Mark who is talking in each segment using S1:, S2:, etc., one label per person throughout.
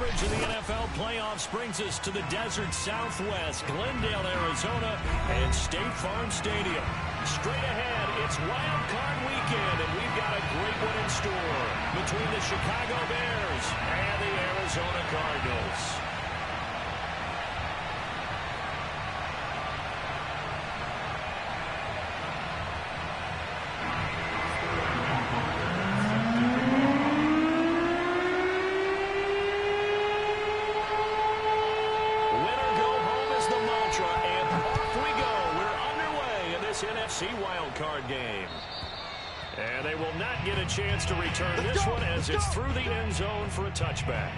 S1: Coverage of the NFL playoffs brings us to the desert Southwest, Glendale, Arizona, and State Farm Stadium. Straight ahead, it's Wild Card Weekend, and we've got a great one in store between the Chicago Bears and the Arizona Cardinals. NFC wildcard game. And they will not get a chance to return this one as it's through the end zone for a touchback.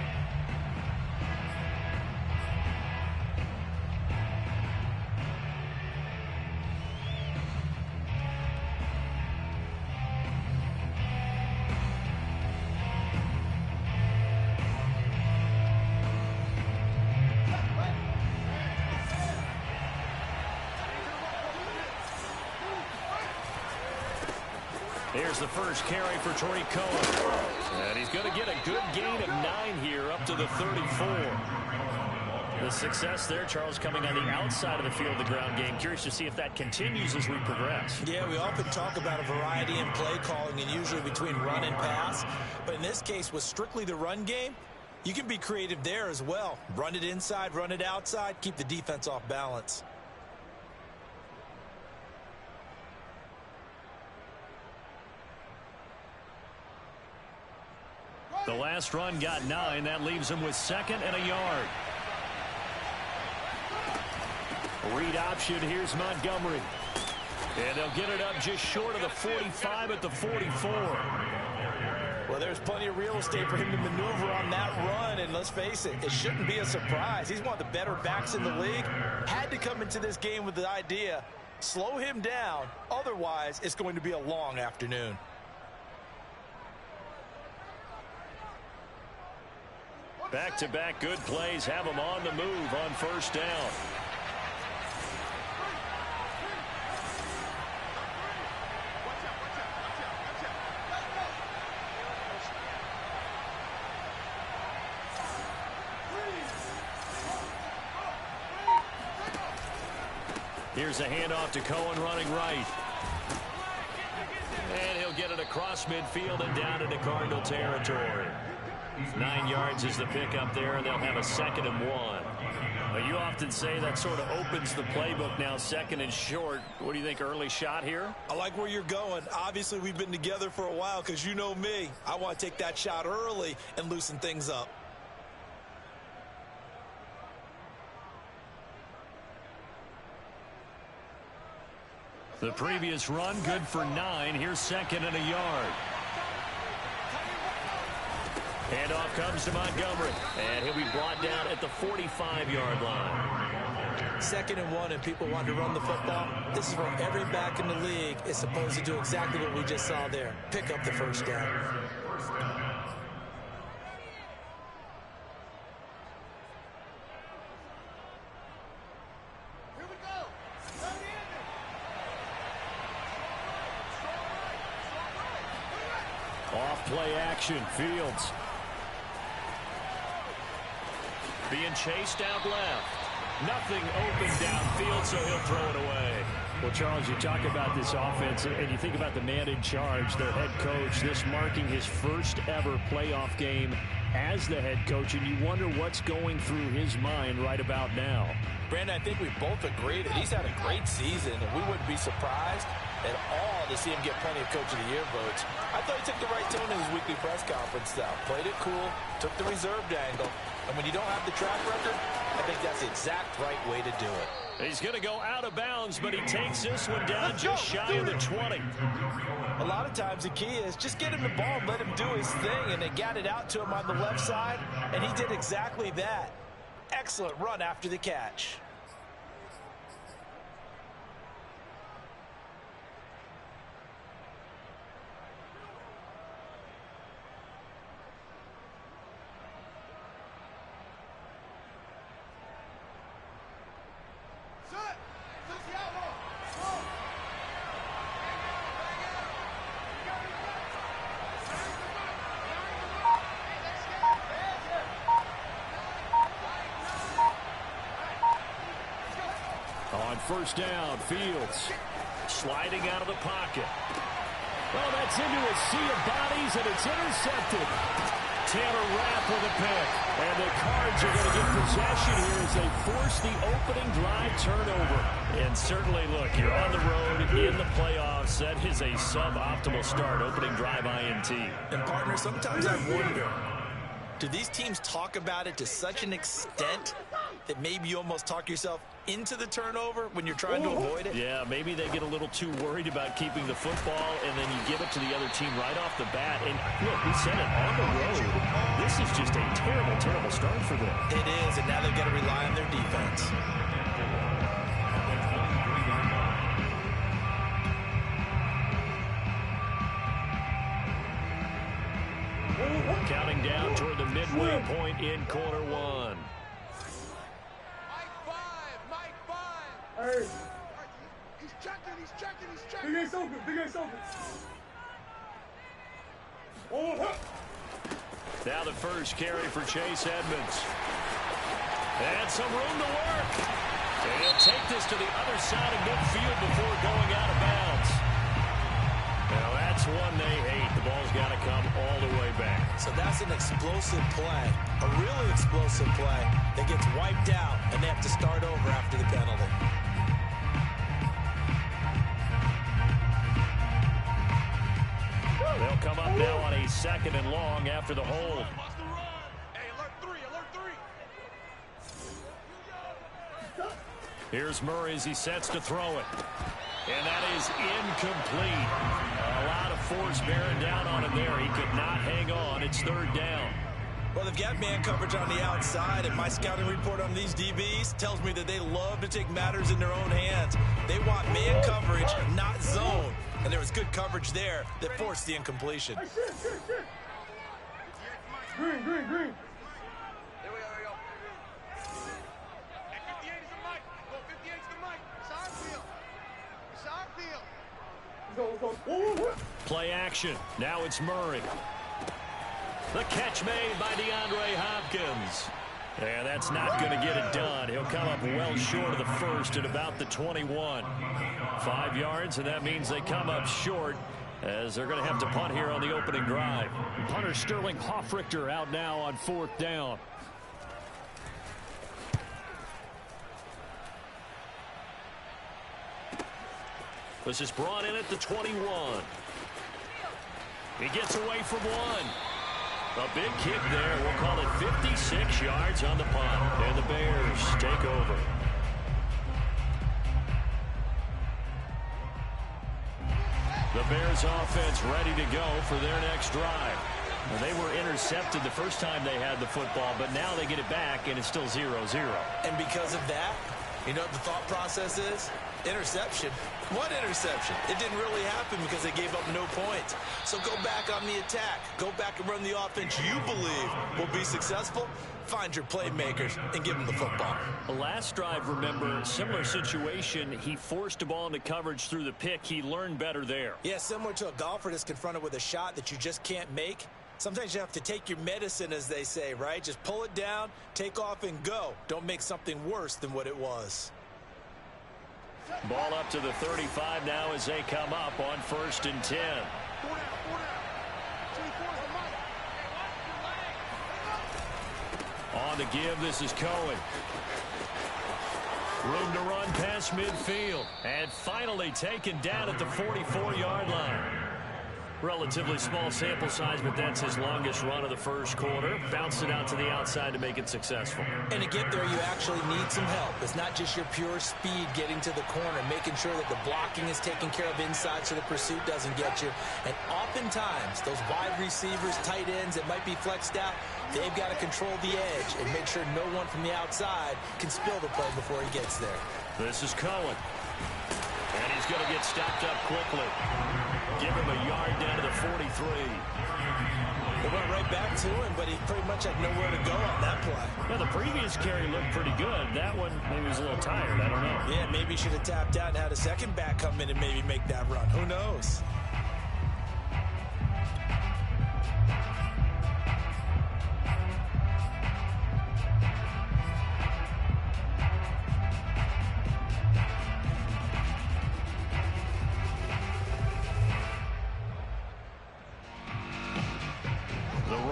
S1: Here's the first carry for Tariq Cohen. And he's going to get a good gain of 9 here up to the 34. The success there, Charles, coming on the outside of the field, the ground game. Curious to see if that continues as we progress. Yeah, we often talk about a variety in play calling and usually between run and pass. But in this case, with strictly the run game, you can be creative there as well. Run it inside, run it outside, keep the defense off balance. The last run got 9. That leaves him with 2nd and a yard. Read option. Here's Montgomery. And they'll get it up just short of the 45 at the 44. Well, there's plenty of real estate for him to maneuver on that run. And let's face it, it shouldn't be a surprise. He's one of the better backs in the league. Had to come into this game with the idea, slow him down. Otherwise, it's going to be a long afternoon. Back-to-back good plays have him on the move on first down. Here's a handoff to Cohen running right. And he'll get it across midfield and down into Cardinal territory. 9 yards is the pickup there, and they'll have a 2nd and 1. Well, you often say that sort of opens the playbook now, 2nd and short. What do you think, early shot here? I like where you're going. Obviously, we've been together for a while because you know me. I want to take that shot early and loosen things up. The previous run, good for 9. Here's 2nd and a yard. Handoff comes to Montgomery, and he'll be brought down at the 45-yard line. 2nd and 1, and people want to run the football. This is where every back in the league is supposed to do exactly what we just saw there. Pick up the first down. Off play action, Fields. Being chased out left. Nothing open downfield, so he'll throw it away. Well, Charles, you talk about this offense, and you think about the man in charge, their head coach, this marking his first ever playoff game as the head coach, and you wonder what's going through his mind right about now. Brandon, I think we both agree that he's had a great season, and we wouldn't be surprised at all to see him get plenty of Coach of the Year votes. I thought he took the right tone in his weekly press conference, though. Played it cool, took the reserved angle. And when you don't have the track record, I think that's the exact right way to do it. He's going to go out of bounds, but he takes this one down just shy of the 20. A lot of times the key is just get him the ball and let him do his thing, and they got it out to him on the left side, and he did exactly that. Excellent run after the catch. On first down, Fields sliding out of the pocket. Well, that's into a sea of bodies, and it's intercepted. Taylor Rapp with a pick. And the Cards are going to get possession here as they force the opening drive turnover. And certainly, look, you're on the road in the playoffs. That is a suboptimal start, opening drive INT.
S2: And, partner, sometimes I wonder, do these teams talk about it to such an extent that maybe you almost talk yourself into the turnover when you're trying to avoid it?
S1: Yeah, maybe they get a little too worried about keeping the football, and then you give it to the other team right off the bat. And look, we said it on the road. This is just a terrible, terrible start for them.
S2: It is, and now they've got to rely on their defense.
S1: Counting down toward the midway point in quarter one.
S3: Hey. He's checking. Big Ace open. Oh.
S1: Now the first carry for Chase Edmonds. And some room to work. And he'll take this to the other side of midfield before going out of bounds. Now that's one they hate. The ball's got to come all the way back.
S2: So that's an explosive play, a really explosive play that gets wiped out, and they have to start over after the penalty.
S1: They'll come up now on a 2nd and long after the hold.
S3: Hey, alert three.
S1: Here's Murray as he sets to throw it. And that is incomplete. A lot of force bearing down on him there. He could not hang on. It's 3rd down.
S2: Well, they've got man coverage on the outside, and my scouting report on these DBs tells me that they love to take matters in their own hands. They want man coverage, not zone. And there was good coverage there that forced the incompletion.
S3: Hey, shit. Green. There we go. Hey, 58 is the mic. Go, 58 is the mic. It's our field. Let's go.
S1: Play action. Now it's Murray. The catch made by DeAndre Hopkins. And that's not going to get it done. He'll come up well short of the first at about the 21. 5 yards, and that means they come up short as they're going to have to punt here on the opening drive. Punter Sterling Hoffrichter out now on 4th down. This is brought in at the 21. He gets away from one. A big kick there. We'll call it 56 yards on the punt. And the Bears take over. The Bears offense ready to go for their next drive. Well, they were intercepted the first time they had the football, but now they get it back, and it's still 0-0.
S2: And because of that, you know what the thought process is? Interception. What interception? It didn't really happen because they gave up no points. So go back on the attack. Go back and run the offense you believe will be successful. Find your playmakers and give them the football.
S1: The last drive, remember, similar situation. He forced a ball into coverage through the pick. He learned better there.
S2: Yeah, similar to a golfer that's confronted with a shot that you just can't make. Sometimes you have to take your medicine, as they say, right? Just pull it down, take off, and go. Don't make something worse than what it was.
S1: Ball up to the 35 now as they come up on 1st and 10. On the give, this is Cohen. Room to run past midfield. And finally taken down at the 44-yard line. Relatively small sample size, but that's his longest run of the first quarter. Bounced it out to the outside to make it successful.
S2: And to get there, you actually need some help. It's not just your pure speed getting to the corner, making sure that the blocking is taken care of inside so the pursuit doesn't get you. And oftentimes, those wide receivers, tight ends that might be flexed out, they've got to control the edge and make sure no one from the outside can spill the play before he gets there.
S1: This is Cohen. And he's going to get stopped up quickly. Give him a yard down to the 43.
S2: They went right back to him, but he pretty much had nowhere to go on that play.
S1: Well, the previous carry looked pretty good. That one, maybe was a little tired. I don't know.
S2: Yeah, maybe he should have tapped out and had a second back come in and maybe make that run. Who knows?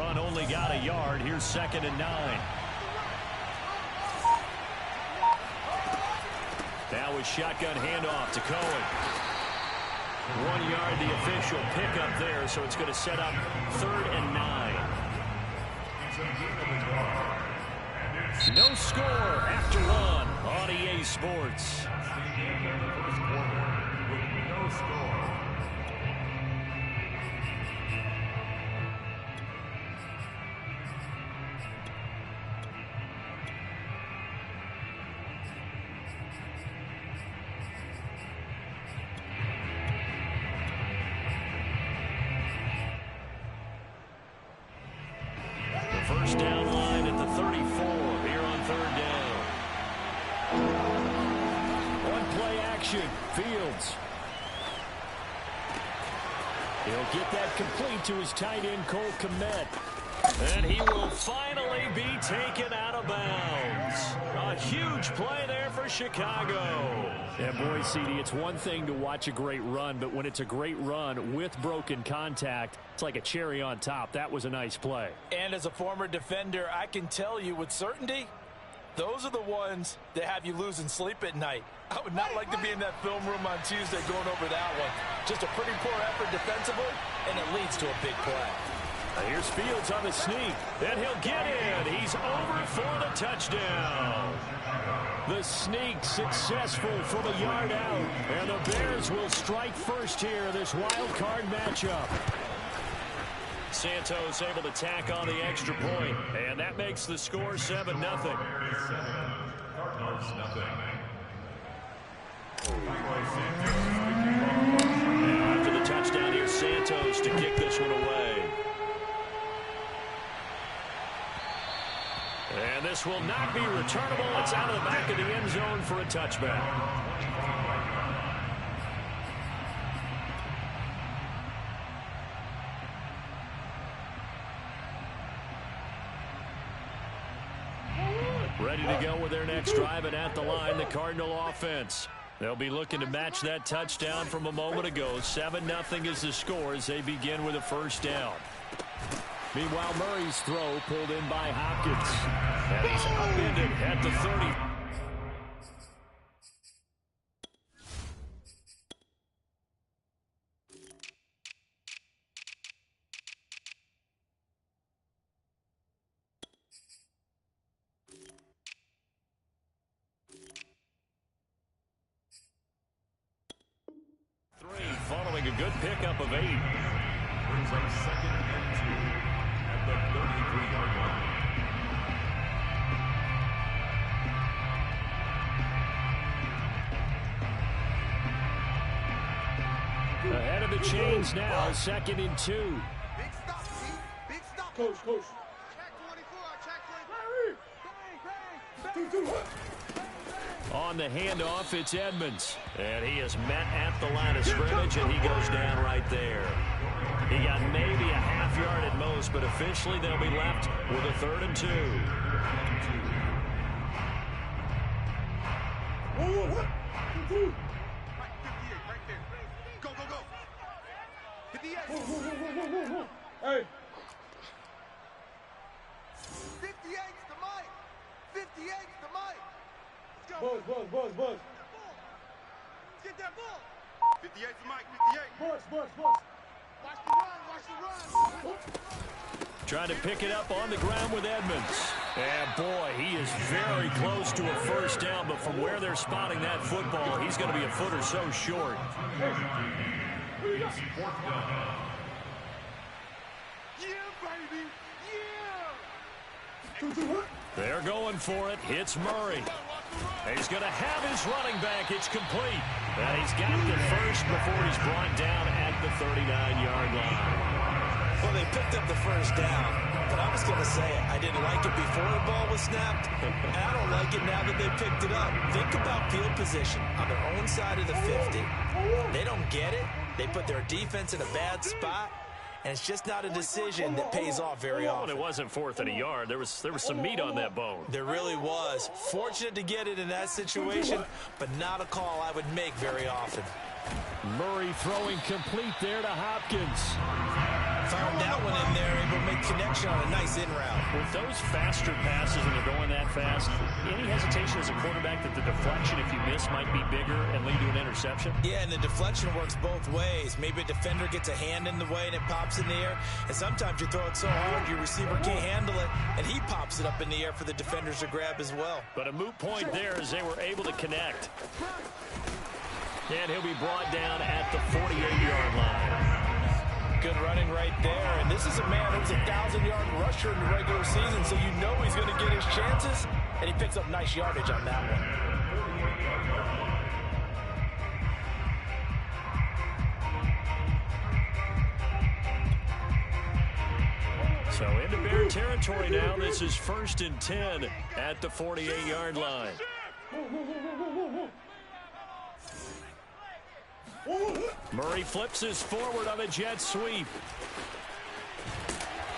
S1: run only got a yard. Here's 2nd and 9. Now a shotgun handoff to Cohen. 1 yard, the official pickup there, so it's going to set up 3rd and 9. No score after 1 on EA Sports. No score. First down line at the 34 here on 3rd down. One play action. Fields. He'll get that complete to his tight end, Cole Kmet. And he will finally be taken out of bounds. A huge play there for Chicago. Yeah, boy, CD, it's one thing to watch a great run, but when it's a great run with broken contact, it's like a cherry on top. That was a nice play.
S2: And as a former defender, I can tell you with certainty, those are the ones that have you losing sleep at night. I would not like to be in that film room on Tuesday going over that one. Just a pretty poor effort defensively, and it leads to a big play.
S1: Here's Fields on the sneak. Then he'll get in. He's over for the touchdown. The sneak successful from a yard out. And the Bears will strike first here, this wild card matchup. Santos able to tack on the extra point. And that makes the score 7-0. Cardinals nothing. After the touchdown, here's Santos to kick this one away. And this will not be returnable. It's out of the back of the end zone for a touchback. Ready to go with their next drive, and at the line, the Cardinal offense. They'll be looking to match that touchdown from a moment ago. 7-0 is the score as they begin with a first down. Meanwhile, Murray's throw pulled in by Hopkins. And he's upended at the 30. Following a good pickup of 8. Brings up 2nd and 2 at the 33-yard line. Ahead of the chains now, 2nd and 2.
S3: Big stop, Pete. Big stop. Coach. Check 24. Check 24. Bang.
S1: On the handoff, it's Edmonds. And he is met at the line of scrimmage, and he goes down right there. He got maybe a half yard at most, but officially they'll be left with a 3rd and 2.
S3: Right, 58, right there. Go. 58. Hey. 58's the mic. 58's the mic. Buzz. Get that ball. 58's the mic. 58. Buzz. Watch the run.
S1: Trying to pick it up on the ground with Edmonds. And boy, he is very close to a first down, but from where they're spotting that football, he's going to be a foot or so short.
S3: Yeah, baby. Yeah.
S1: They're going for it. Hits Murray. And he's going to have his running back. It's complete. And he's got the first before he's brought down at the 39-yard line.
S2: Well, they picked up the first down, but I was going to say I didn't like it before the ball was snapped, and I don't like it now that they picked it up. Think about field position on their own side of the 50. They don't get it. They put their defense in a bad spot, and it's just not a decision that pays off very often.
S1: Well, it wasn't 4th and a yard. There was some meat on that bone.
S2: There really was. Fortunate to get it in that situation, but not a call I would make very often.
S1: Murray throwing complete there to Hopkins.
S2: Found that one in there, able to make connection on a nice in route.
S1: With those faster passes and they're going that fast, any hesitation as a quarterback that the deflection, if you miss, might be bigger and lead to an interception?
S2: Yeah, and the deflection works both ways. Maybe a defender gets a hand in the way and it pops in the air, and sometimes you throw it so hard your receiver can't handle it, and he pops it up in the air for the defenders to grab as well.
S1: But a moot point there as they were able to connect. And he'll be brought down at the 48-yard line.
S2: Good running right there. And this is a man who's a 1,000-yard rusher in the regular season, so you know he's going to get his chances. And he picks up nice yardage on that one.
S1: So into Bear territory now. This is 1st and 10 at the 48-yard line. Murray flips his forward on a jet sweep.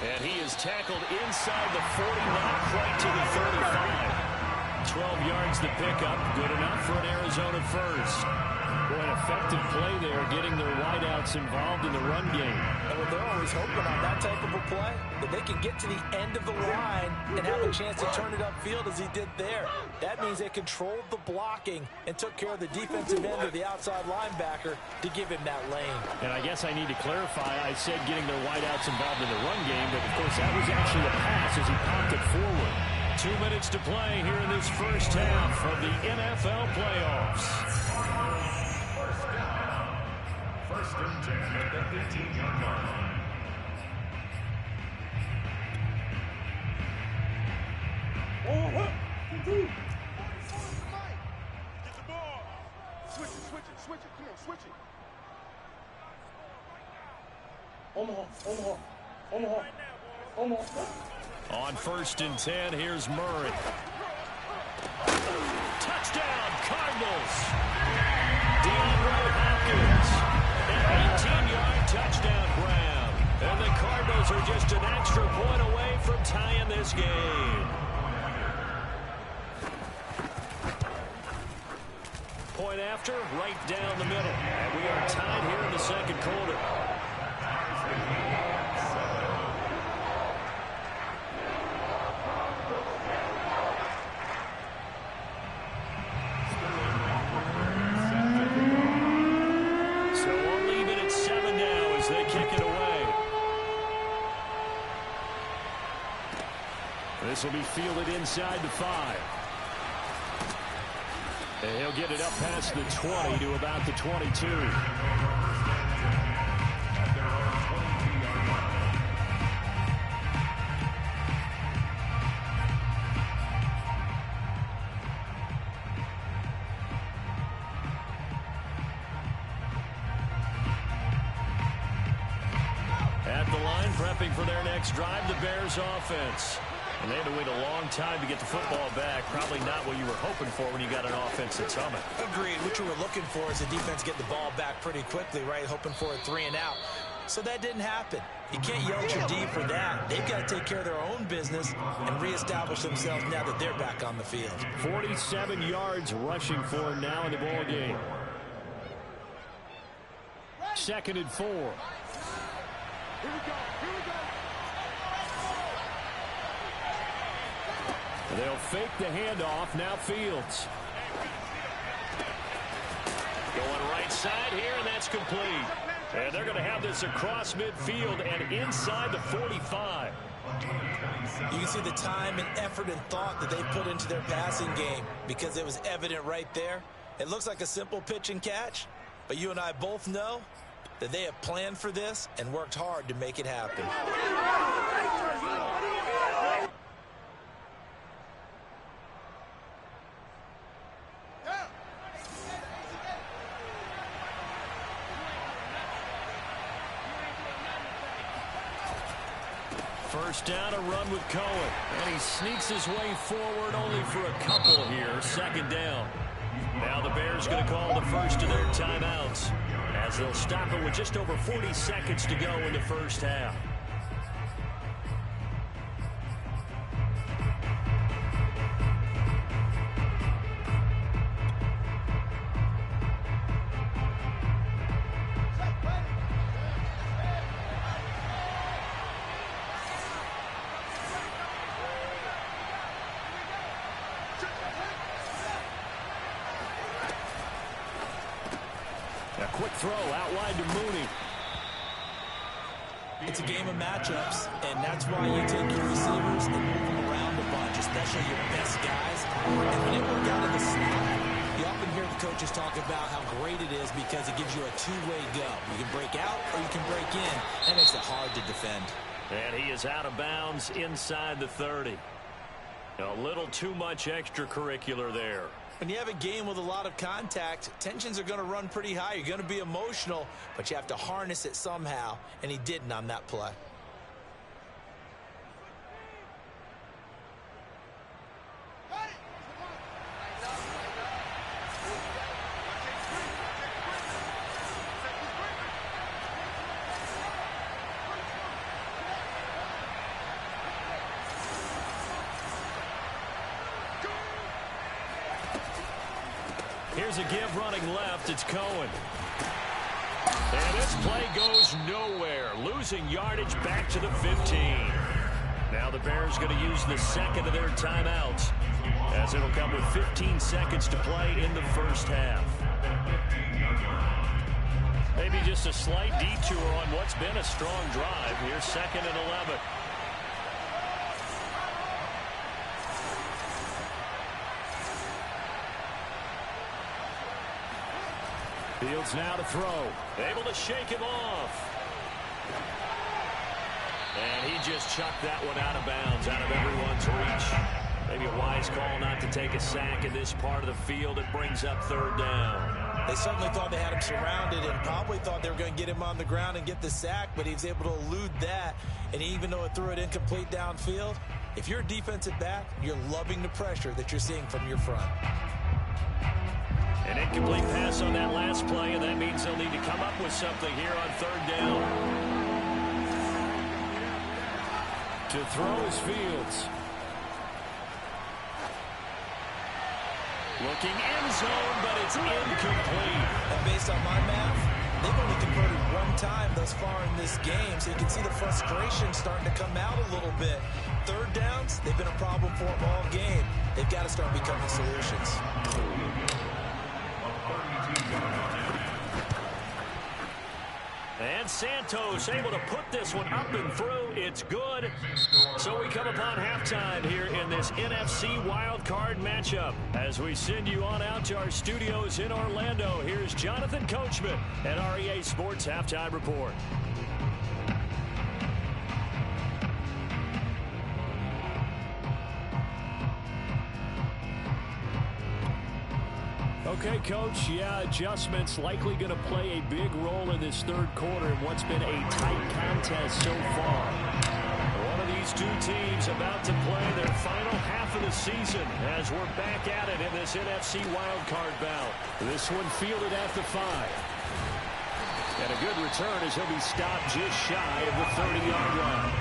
S1: And he is tackled inside the 40, not quite to the 35. 12 yards the pickup, good enough for an Arizona first. Boy, an effective play there, getting their wideouts involved in the run game.
S2: And what they're always hoping on that type of a play, that they can get to the end of the line and have a chance to turn it upfield as he did there. That means they controlled the blocking and took care of the defensive end of the outside linebacker to give him that lane.
S1: And I guess I need to clarify, I said getting their wideouts involved in the run game, but of course that was actually a pass as he popped it forward. 2 minutes to play here in this first half of the NFL playoffs.
S4: First and 10 at the 18-yard line.
S3: Get the ball. Switch it. Come on, switch it.
S1: On 1st and 10, here's Murray. Touchdown, Cardinals. DeAndre Hopkins, an 18-yard touchdown grab. And the Cardinals are just an extra point away from tying this game. Point after, right down the middle. And we are tied here in the second quarter. This will be fielded inside the 5. And he'll get it up past the 20 to about the 22. At the line, prepping for their next drive, the Bears offense. And they had to wait a long time to get the football back. Probably not what you were hoping for when you got an offense that's humming.
S2: Agreed. What you were looking for is the defense get the ball back pretty quickly, right? Hoping for a 3 and out. So that didn't happen. You can't yell at your D for that. They've got to take care of their own business and reestablish themselves now that they're back on the field.
S1: 47 yards rushing for him now in the ball game. 2nd and 4.
S3: Here we go.
S1: They'll fake the handoff. Now Fields. Going right side here, and that's complete. And they're going to have this across midfield and inside the 45.
S2: You can see the time and effort and thought that they put into their passing game because it was evident right there. It looks like a simple pitch and catch, but you and I both know that they have planned for this and worked hard to make it happen.
S1: First down, a run with Cohen. And he sneaks his way forward only for a couple here. 2nd down. Now the Bears going to call the first of their timeouts as they'll stop it with just over 40 seconds to go in the first half. throw out wide to Mooney.
S2: It's a game of matchups, and that's why you take your receivers and move them around a bunch, especially your best guys. And when it works out in the slot, you often hear the coaches talk about how great it is because it gives you a two-way go. You can break out or you can break in. That makes it hard to defend.
S1: And he is out of bounds inside the 30. A little too much extracurricular there.
S2: When you have a game with a lot of contact, tensions are going to run pretty high. You're going to be emotional, but you have to harness it somehow, and he didn't on that play.
S1: Here's a give running left. It's Cohen. And this play goes nowhere. Losing yardage back to the 15. Now the Bears going to use the second of their timeouts, as it'll come with 15 seconds to play in the first half. Maybe just a slight detour on what's been a strong drive. Here's 2nd and 11. Fields now to throw. Able to shake him off. And he just chucked that one out of bounds, out of everyone's reach. Maybe a wise call not to take a sack in this part of the field. It brings up 3rd down.
S2: They certainly thought they had him surrounded and probably thought they were going to get him on the ground and get the sack, but he was able to elude that. And even though it threw it incomplete downfield, if you're a defensive back, you're loving the pressure that you're seeing from your front.
S1: An incomplete pass on that last play, and that means they'll need to come up with something here on 3rd down. To throw is Fields. Looking end zone, but it's incomplete.
S2: And based on my math, they've only converted one time thus far in this game, so you can see the frustration starting to come out a little bit. 3rd downs, they've been a problem for them all game. They've got to start becoming solutions.
S1: And Santos able to put this one up and through. It's good. So we come upon halftime here in this NFC wildcard matchup. As we send you on out to our studios in Orlando, here's Jonathan Coachman at REA Sports Halftime Report. Okay, Coach, adjustments likely going to play a big role in this 3rd quarter in what's been a tight contest so far. One of these two teams about to play their final half of the season as we're back at it in this NFC wildcard bout. This one fielded at the 5. And a good return as he'll be stopped just shy of the 30-yard line.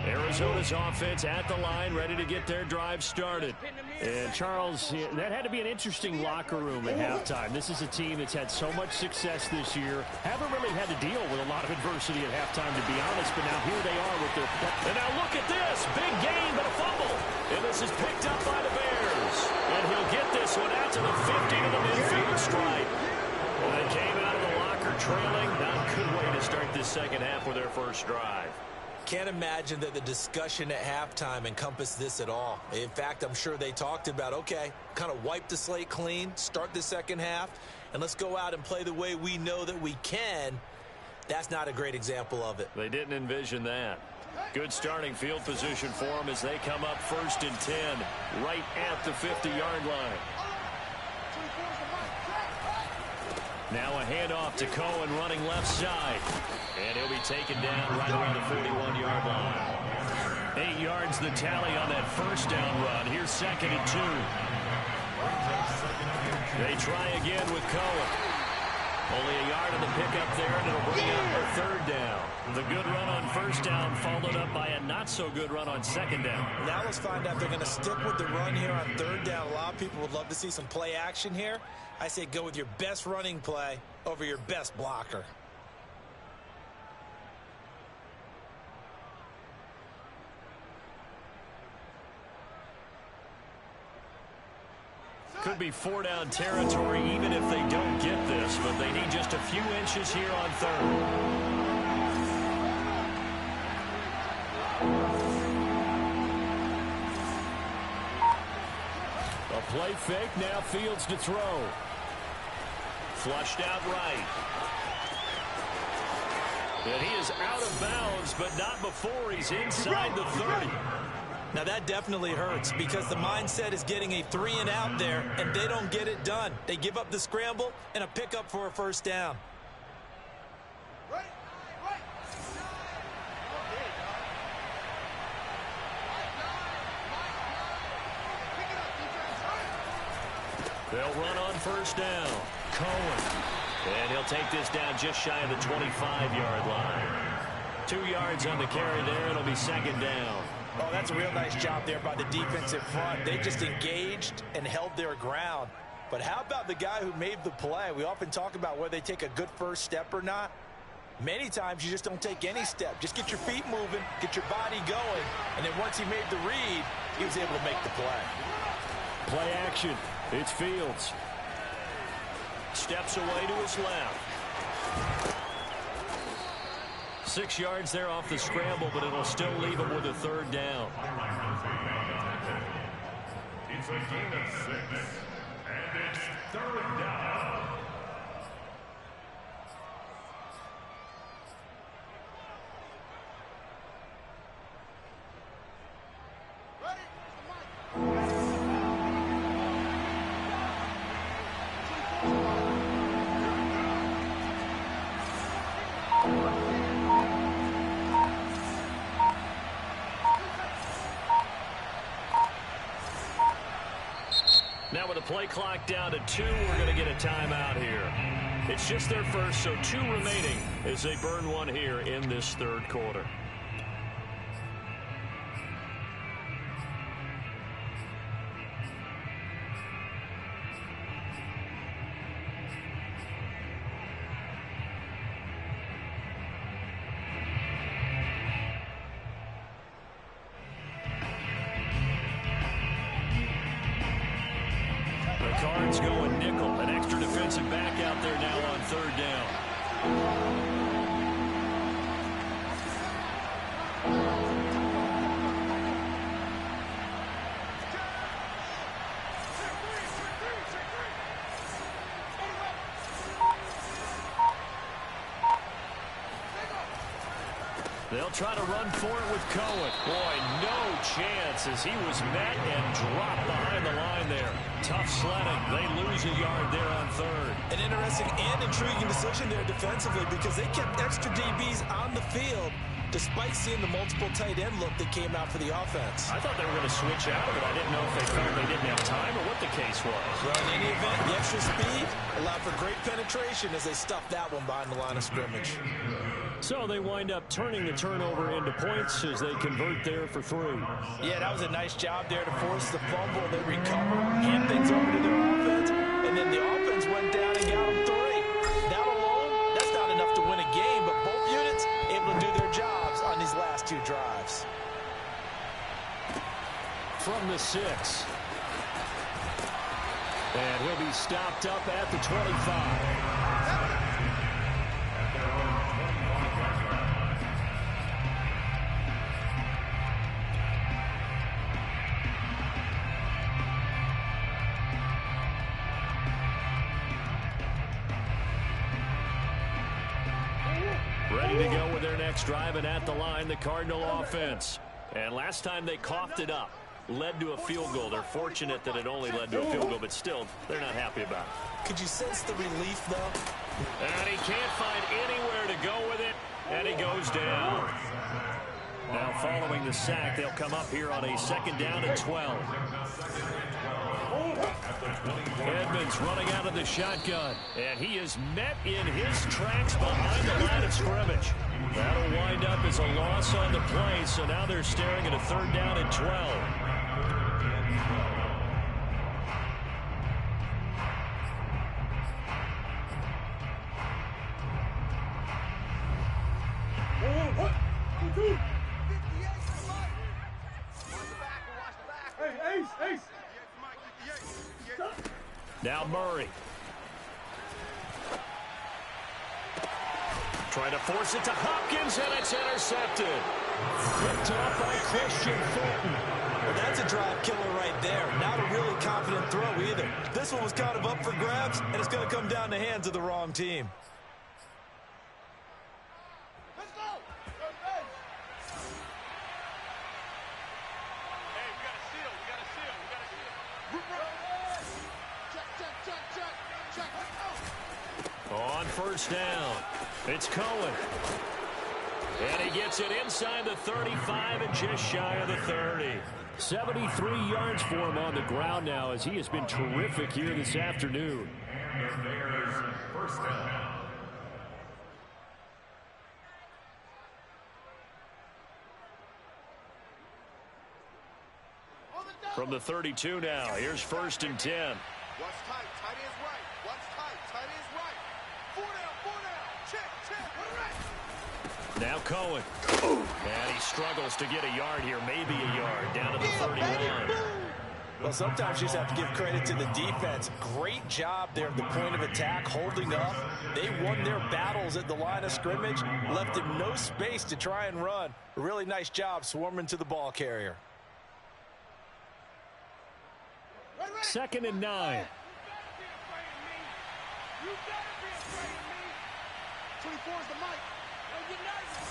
S1: Arizona's offense at the line, ready to get their drive started. And Charles, that had to be an interesting locker room at halftime. This is a team that's had so much success this year. Haven't really had to deal with a lot of adversity at halftime, to be honest, but now here they are with their... And now look at this. Big gain, but a fumble. And this is picked up by the Bears. And he'll get this one out to the 50 to the midfield stripe. Well, they came out of the locker trailing. Not a good way to start this second half with their first drive.
S2: Can't imagine that the discussion at halftime encompassed this at all. In fact, I'm sure they talked about, okay, kind of wipe the slate clean, start the second half, and let's go out and play the way we know that we can. That's not a great example of it.
S1: They didn't envision that. Good starting field position for them as they come up 1st and 10, right at the 50-yard line. Now a handoff to Cohen running left side. And he'll be taken down right around the 41-yard line. 8 yards the tally on that first down run. Here's 2nd and 2. They try again with Cohen. Only a yard on the pickup there, and it'll bring up a third down. The good run on first down followed up by a not-so-good run on second down.
S2: Now let's find out if they're going to stick with the run here on third down. A lot of people would love to see some play action here. I say go with your best running play over your best blocker.
S1: Could be four-down territory even if they don't get this, but they need just a few inches here on third. A play fake, now Fields to throw. Flushed out right. And he is out of bounds, but not before he's inside the 30.
S2: Now that definitely hurts because the mindset is getting a 3-and-out there, and they don't get it done. They give up the scramble and a pickup for a first down.
S1: They'll run on first down. Cohen. And he'll take this down just shy of the 25-yard line. 2 yards on the carry there. It'll be second down.
S2: Oh, that's a real nice job there by the defensive front. They just engaged and held their ground. But how about the guy who made the play? We often talk about whether they take a good first step or not. Many times you just don't take any step. Just get your feet moving, get your body going, and then once he made the read, he was able to make the play.
S1: Play action. It's Fields. Steps away to his left. 6 yards there off the scramble, but it'll still leave him with a third down.
S4: It's a gain of 6, and it's third down.
S1: Now with the play clock down to 2, we're going to get a timeout here. It's just their first, so 2 remaining as they burn one here in this third quarter. Cards going nickel. An extra defensive back out there now on third down. They'll try to run for it with Cohen. Boy, no chance as he was met and dropped behind the line there. Tough sledding. They lose a yard there on third.
S2: An interesting and intriguing decision there defensively because they kept extra DBs on the field despite seeing the multiple tight end look that came out for the offense.
S1: I thought they were going to switch out, but I didn't know if they felt they didn't have time or what the case was.
S2: Well, in any event, the extra speed allowed for great penetration as they stuffed that one behind the line of scrimmage.
S1: So they wind up turning the turnover into points as they convert there for 3.
S2: Yeah, that was a nice job there to force the fumble. They recover, hand things over to their offense, and then the offense went down and got them 3. That alone, that's not enough to win a game, but both units able to do their jobs on these last 2 drives.
S1: From the 6. And he'll be stopped up at the 25. Ready to go with their next drive, and at the line, the Cardinal offense. And last time they coughed it up, led to a field goal. They're fortunate that it only led to a field goal, but still, they're not happy about it.
S2: Could you sense the relief, though?
S1: And he can't find anywhere to go with it, and he goes down. Now, following the sack, they'll come up here on a second down and 12. Edmonds running out of the shotgun, and he is met in his tracks behind the line of scrimmage. That'll wind up as a loss on the play, so now they're staring at a 3rd down and 12. Now Murray. Trying to force it to Hopkins, and it's intercepted. Picked off by Christian Fulton.
S2: Well, that's a drive killer right there. Not a really confident throw either. This one was kind of up for grabs, and it's going to come down the hands of the wrong team.
S3: Let's go. Hey, we got to seal. We got to seal. We got to seal. Check.
S1: On 1st down, it's Cohen. And he gets it inside the 35 and just shy of the 30. 73 yards for him on the ground now, as he has been terrific here this afternoon.
S4: And the Bears' 1st down.
S1: From the 32 now, here's 1st and 10.
S3: What's tight? Tight is right. What's tight? Tight is right. 4 down. Check. All right.
S1: Now Cohen. And he struggles to get a yard here, maybe a yard, down to the 31.
S2: Well, sometimes you just have to give credit to the defense. Great job there at the point of attack, holding up. They won their battles at the line of scrimmage, left him no space to try and run. A really nice job swarming to the ball carrier.
S1: 2nd and 9.
S3: You better be afraid of me. 24 is the mic. Don't get nervous.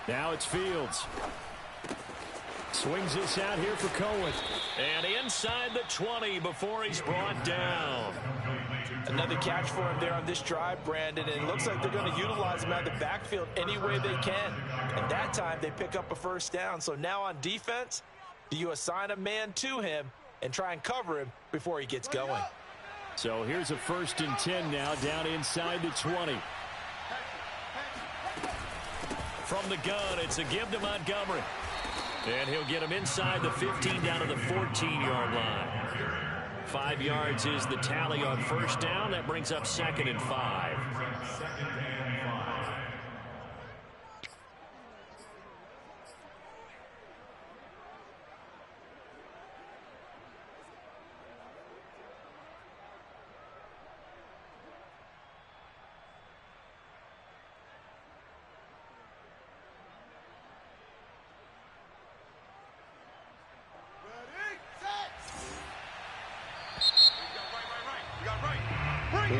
S1: Now it's Fields. Swings this out here for Cohen. And inside the 20 before he's brought down.
S2: Another catch for him there on this drive, Brandon, and it looks like they're going to utilize him out of the backfield any way they can. And that time they pick up a 1st down. So now on defense, do you assign a man to him and try and cover him before he gets going?
S1: So here's a 1st and 10 now, down inside the 20. From the gun, it's a give to Montgomery. And he'll get him inside the 15 down to the 14-yard line. 5 yards is the tally on 1st down. That brings up 2nd and 5.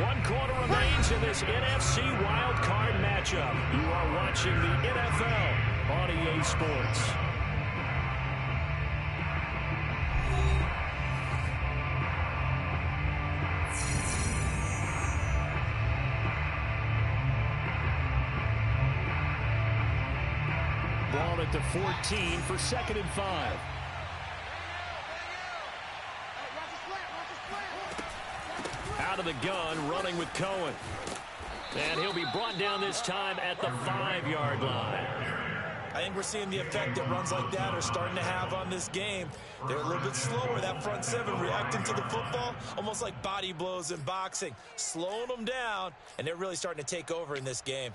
S1: One quarter remains in this NFC wildcard matchup. You are watching the NFL on EA Sports. Ball at the 14 for 2nd and 5. Out of the gun, running with Cohen. And he'll be brought down this time at the 5-yard line.
S2: I think we're seeing the effect that runs like that are starting to have on this game. They're a little bit slower, that front 7, reacting to the football, almost like body blows in boxing, slowing them down, and they're really starting to take over in this game.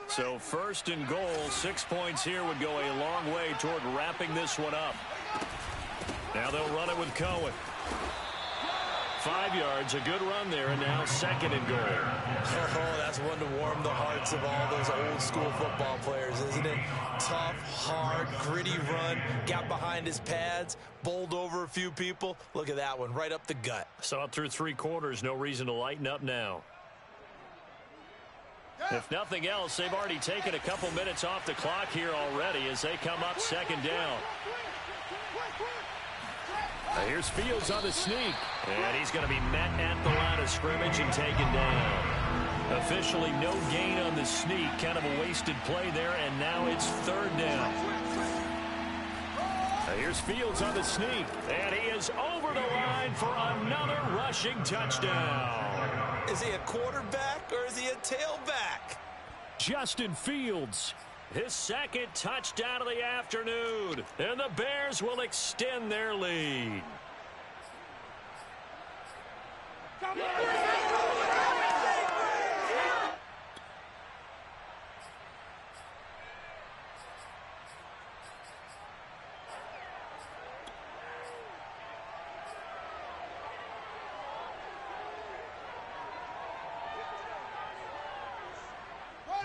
S1: So 1st and goal, 6 points here would go a long way toward wrapping this one up. Now they'll run it with Cohen. 5 yards, a good run there, and now 2nd and goal.
S2: Oh, that's one to warm the hearts of all those old school football players, isn't it? Tough, hard, gritty run, got behind his pads, bowled over a few people. Look at that one, right up the gut.
S1: Saw it through 3 quarters, no reason to lighten up now. If nothing else, they've already taken a couple minutes off the clock here already as they come up 2nd down. Here's Fields on the sneak. And he's going to be met at the line of scrimmage and taken down. Officially no gain on the sneak. Kind of a wasted play there, and now it's third down. Here's Fields on the sneak, and he is over the line for another rushing touchdown.
S2: Is he a quarterback or is he a tailback?
S1: Justin Fields, his second touchdown of the afternoon, and the Bears will extend their lead.
S3: Come on!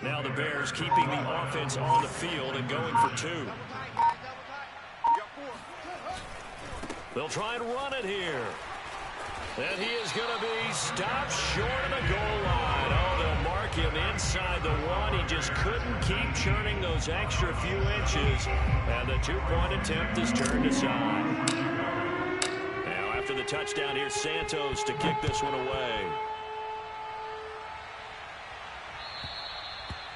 S1: Now the Bears keeping the offense on the field and going for two. They'll try and run it here. And he is going to be stopped short of the goal line. Oh, they'll mark him inside the one. He just couldn't keep churning those extra few inches. And the two-point attempt is turned aside. Now after the touchdown, here's Santos to kick this one away.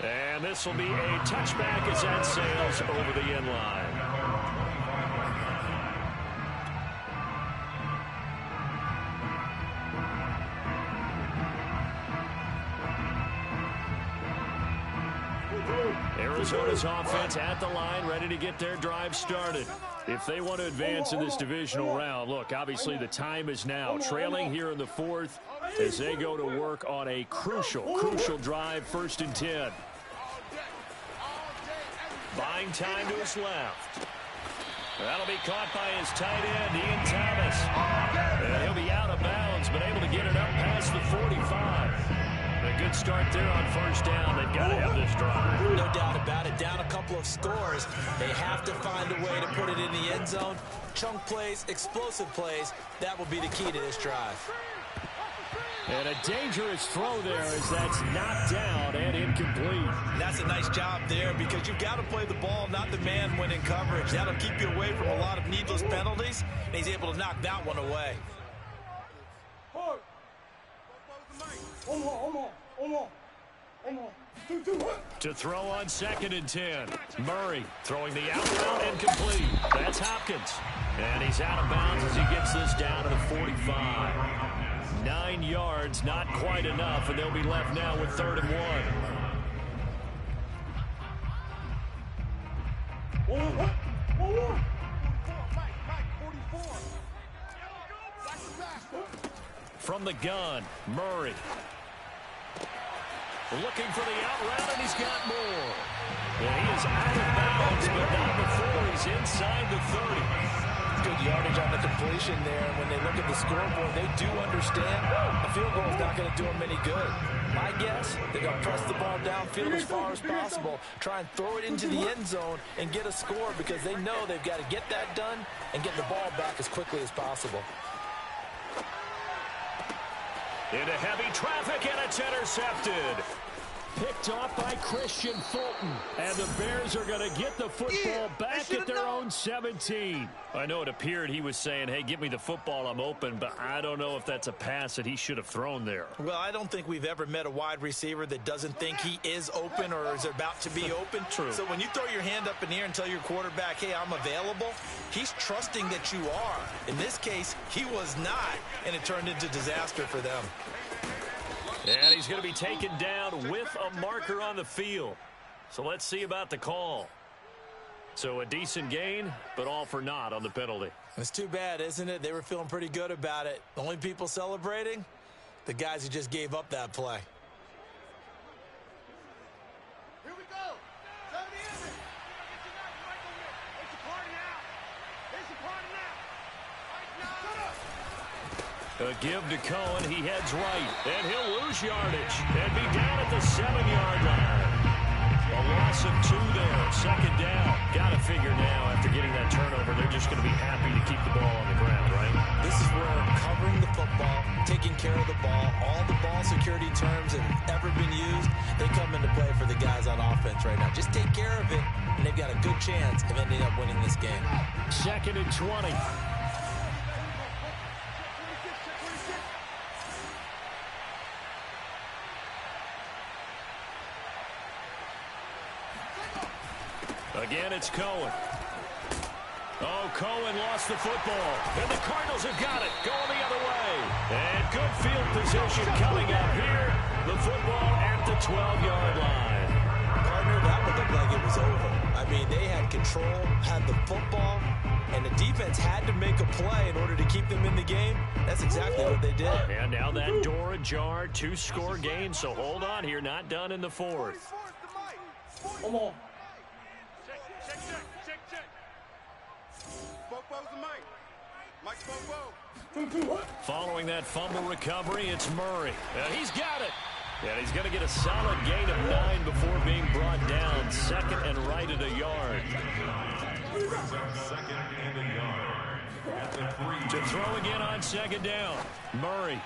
S1: And this will be a touchback as that sails over the end line. Arizona's offense at the line, ready to get their drive started. If they want to advance in this divisional round, look, obviously the time is now. Trailing here in the fourth as they go to work on a crucial drive, 1st and 10. Buying time to his left. That'll be caught by his tight end, Ian Thomas. And he'll be out of bounds, but able to get it up past the 45. A good start there on 1st down. They've got to have this drive.
S2: No doubt about it. Down a couple of scores. They have to find a way to put it in the end zone. Chunk plays, explosive plays. That will be the key to this drive.
S1: And a dangerous throw there as that's knocked down and incomplete.
S2: That's a nice job there because you've got to play the ball, not the man when in coverage. That'll keep you away from a lot of needless penalties, and he's able to knock that one away.
S1: To throw on 2nd and 10. Murray throwing the out route and complete. That's Hopkins. And he's out of bounds as he gets this down to the 45. 9 yards, not quite enough, and they'll be left now with 3rd and 1. From the gun, Murray. Looking for the out route, and he's got more. And he is out of bounds, but not before he's inside the 30.
S2: Good yardage on the completion there. When they look at the scoreboard, they do understand a field goal is not going to do them any good. My guess, they're going to press the ball downfield as far as possible, try and throw it into the end zone and get a score because they know they've got to get that done and get the ball back as quickly as possible.
S1: Into heavy traffic, and it's intercepted. Picked off by Christian Fulton. And the Bears are going to get the football back at their own 17. I know it appeared he was saying, hey, give me the football, I'm open, but I don't know if that's a pass that he should have thrown there.
S2: Well, I don't think we've ever met a wide receiver that doesn't think he is open or is about to be open.
S1: True.
S2: So when you throw your hand up in the air and tell your quarterback, hey, I'm available, he's trusting that you are. In this case, he was not, and it turned into disaster for them.
S1: And he's going to be taken down with a marker on the field. So let's see about the call. So a decent gain, but all for naught on the penalty.
S2: It's too bad, isn't it? They were feeling pretty good about it. The only people celebrating, the guys who just gave up that play.
S3: Here we go. 70 is it. It's a party now. It's a party now. Shut up.
S1: A give to Cohen. He heads right, and he'll lose yardage and be down at the 7-yard line. A loss of 2 there. 2nd down. Got to figure now after getting that turnover, they're just going to be happy to keep the ball on the ground, right?
S2: This is where covering the football, taking care of the ball, all the ball security terms that have ever been used, they come into play for the guys on offense right now. Just take care of it, and they've got a good chance of ending up winning this game.
S1: 2nd and 20. Again, it's Cohen. Oh, Cohen lost the football. And the Cardinals have got it. Going the other way. And good field position coming up here. The football at the 12-yard line.
S2: Partner, that would look like it was over. I mean, they had control, had the football, and the defense had to make a play in order to keep them in the game. That's exactly what they did.
S1: And now that door ajar, 2-score game, so hold on here. Not done in the fourth.
S3: Come on. Check. Bobo's the mic. Mike's Bobo.
S1: Following that fumble recovery, it's Murray. He's got it. And he's going to get a solid gain of 9 before being brought down. Second and right at a yard.
S4: Second and a yard. At the 3.
S1: To throw again on second down. Murray.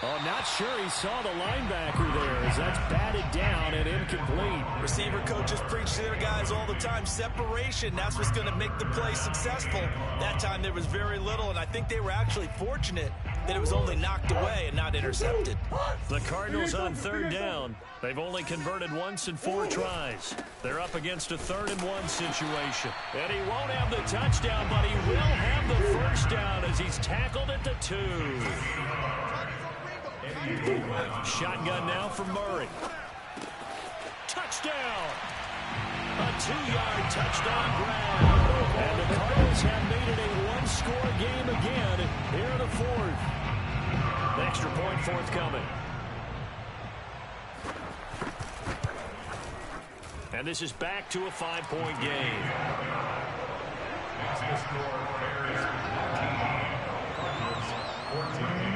S1: Oh, not sure he saw the linebacker there as that's batted down and incomplete.
S2: Receiver coaches preach to their guys all the time. Separation, that's what's going to make the play successful. That time there was very little, and I think they were actually fortunate that it was only knocked away and not intercepted.
S1: The Cardinals on third down. They've only converted once in 4 tries. They're up against a 3rd-and-1 situation. And he won't have the touchdown, but he will have the first down as he's tackled at the 2. Shotgun now for Murray. Touchdown! A 2-yard touchdown grab. And the Cardinals have made it a 1-score game again here in the 4th. The extra point forthcoming. And this is back to a 5-point game.
S4: The score, Bears 14.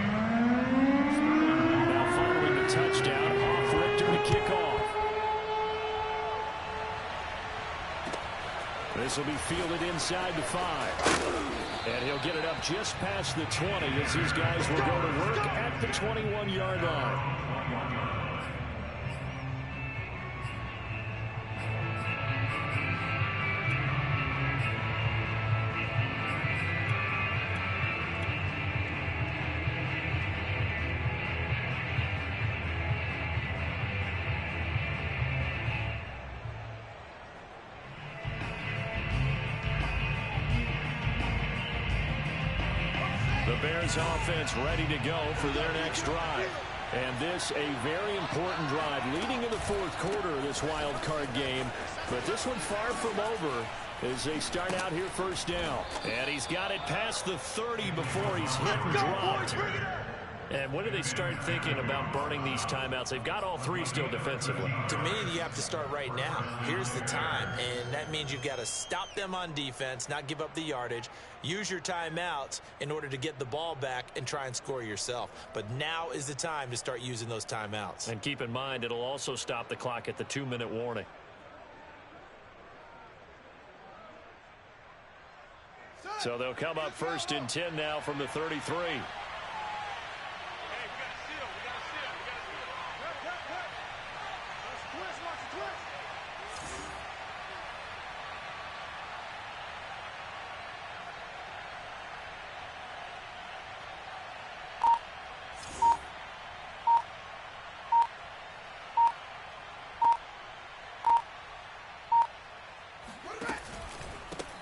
S1: Touchdown off Richter to kick off. This will be fielded inside the 5. And he'll get it up just past the 20 as these guys will go to work at the 21-yard line. Bears offense ready to go for their next drive. And this a very important drive leading in the 4th quarter of this wild card game. But this one far from over as they start out here first down. And he's got it past the 30 before he's hit and dropped. And when do they start thinking about burning these timeouts? They've got all 3 still defensively.
S2: To me, you have to start right now. Here's the time, and that means you've got to stop them on defense, not give up the yardage, use your timeouts in order to get the ball back and try and score yourself. But now is the time to start using those timeouts.
S1: And keep in mind, it'll also stop the clock at the 2-minute warning. So they'll come up 1st and 10 now from the 33.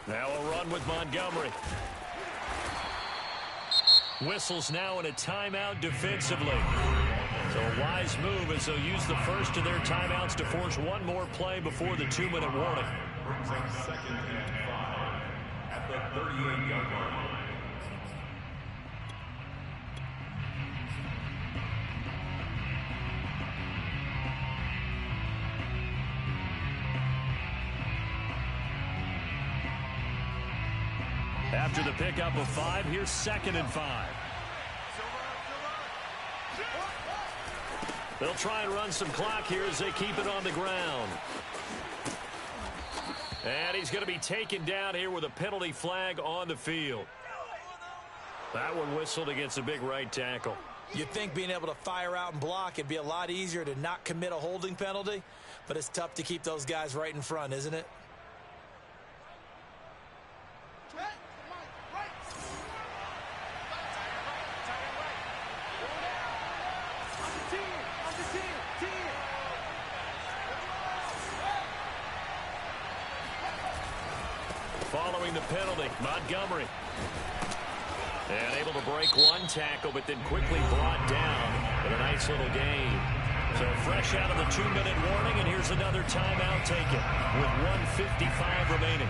S1: Now a run with Montgomery. Whistles now in a timeout defensively. So a wise move as they'll use the first of their timeouts to force one more play before the 2-minute warning.
S4: Brings up 2nd and 5 at the 38-yard line.
S1: After the pickup of 5, here's 2nd and 5. They'll try and run some clock here as they keep it on the ground. And he's going to be taken down here with a penalty flag on the field. That one whistled against a big right tackle.
S2: You'd think being able to fire out and block, it'd be a lot easier to not commit a holding penalty, but it's tough to keep those guys right in front, isn't it?
S1: following the penalty. Montgomery. And able to break one tackle, but then quickly brought down with a nice little gain. So fresh out of the 2-minute warning, and here's another timeout taken with 1:55 remaining.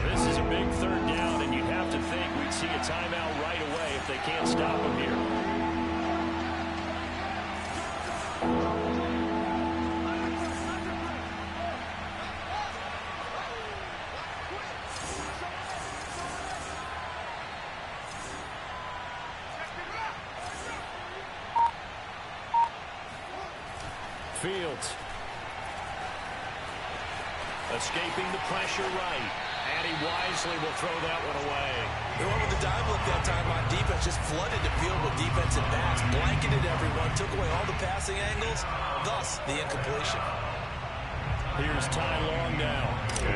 S1: This is a big third down, and you'd have to think we'd see a timeout right away if they can't stop them here. Fields. Escaping the pressure right. And he wisely will throw that one away.
S2: They went with the dive look that time on defense. Just flooded the field with defensive backs. Blanketed everyone. Took away all the passing angles. Thus, the incompletion.
S1: Here's Ty Long now,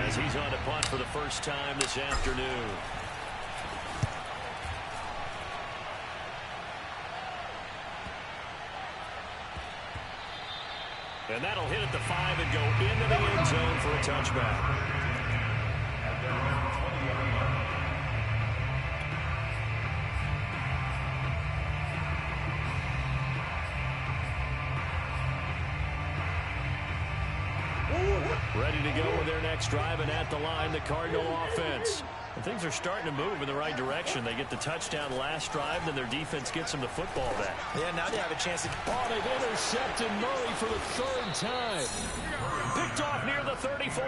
S1: as he's on to punt for the first time this afternoon. And that'll hit at the 5 and go into the end zone for a touchback. Ready to go with their next drive, and at the line, the Cardinal offense. And things are starting to move in the right direction. They get the touchdown last drive, then their defense gets them the football back.
S2: Yeah, now they have a chance to...
S5: Oh, they've intercepted Murray for the third time.
S1: Picked off near the 34.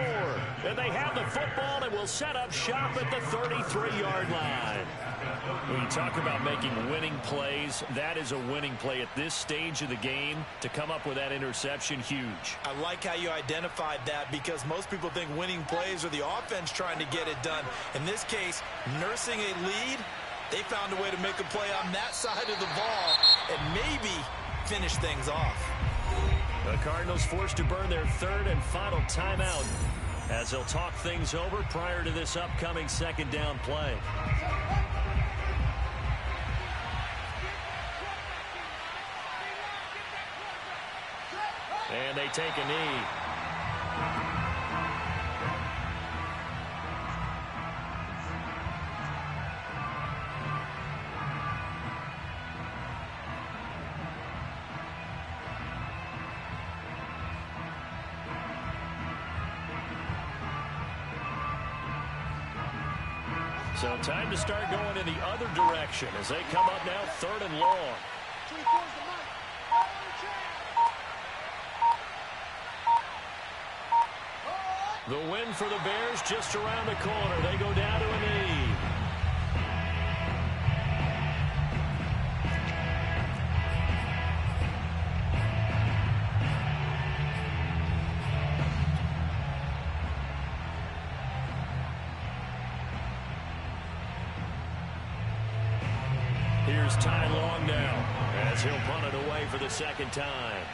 S1: And they have the football and will set up shop at the 33-yard line. When you talk about making winning plays, that is a winning play at this stage of the game. To come up with that interception, huge.
S2: I like how you identified that, because most people think winning plays are the offense trying to get it done. In this case, nursing a lead, they found a way to make a play on that side of the ball and maybe finish things off.
S1: The Cardinals forced to burn their third and final timeout as they'll talk things over prior to this upcoming second down play. And they take a knee. So time to start going in the other direction as they come up now 3rd and long. The win for the Bears just around the corner. They go down to a knee. Here's Ty Long now as he'll punt it away for the second time.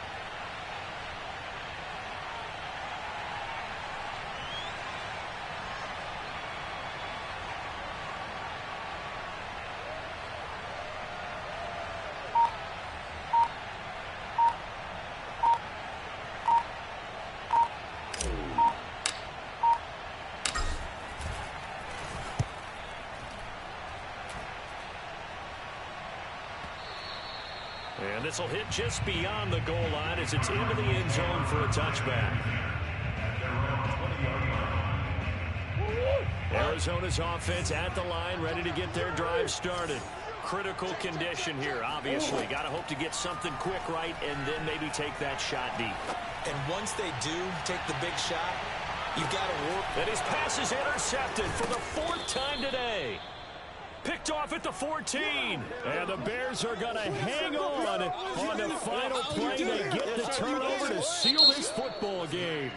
S1: And this will hit just beyond the goal line as it's into the end zone for a touchback. Arizona's offense at the line, ready to get their drive started. Critical condition here, obviously. Got to hope to get something quick right and then maybe take that shot deep.
S2: And once they do take the big shot, you've got to work.
S1: And his pass is intercepted for the 4th time today. Picked off at the 14. And the Bears are going to hang on the final play. They get the turnover to seal this football game.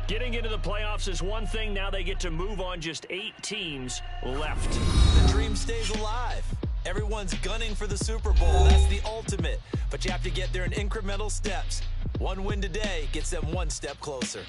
S1: Getting into the playoffs is one thing. Now they get to move on. Just 8 teams left.
S2: The dream stays alive. Everyone's gunning for the Super Bowl. That's the ultimate. But you have to get there in incremental steps. One win today gets them one step closer.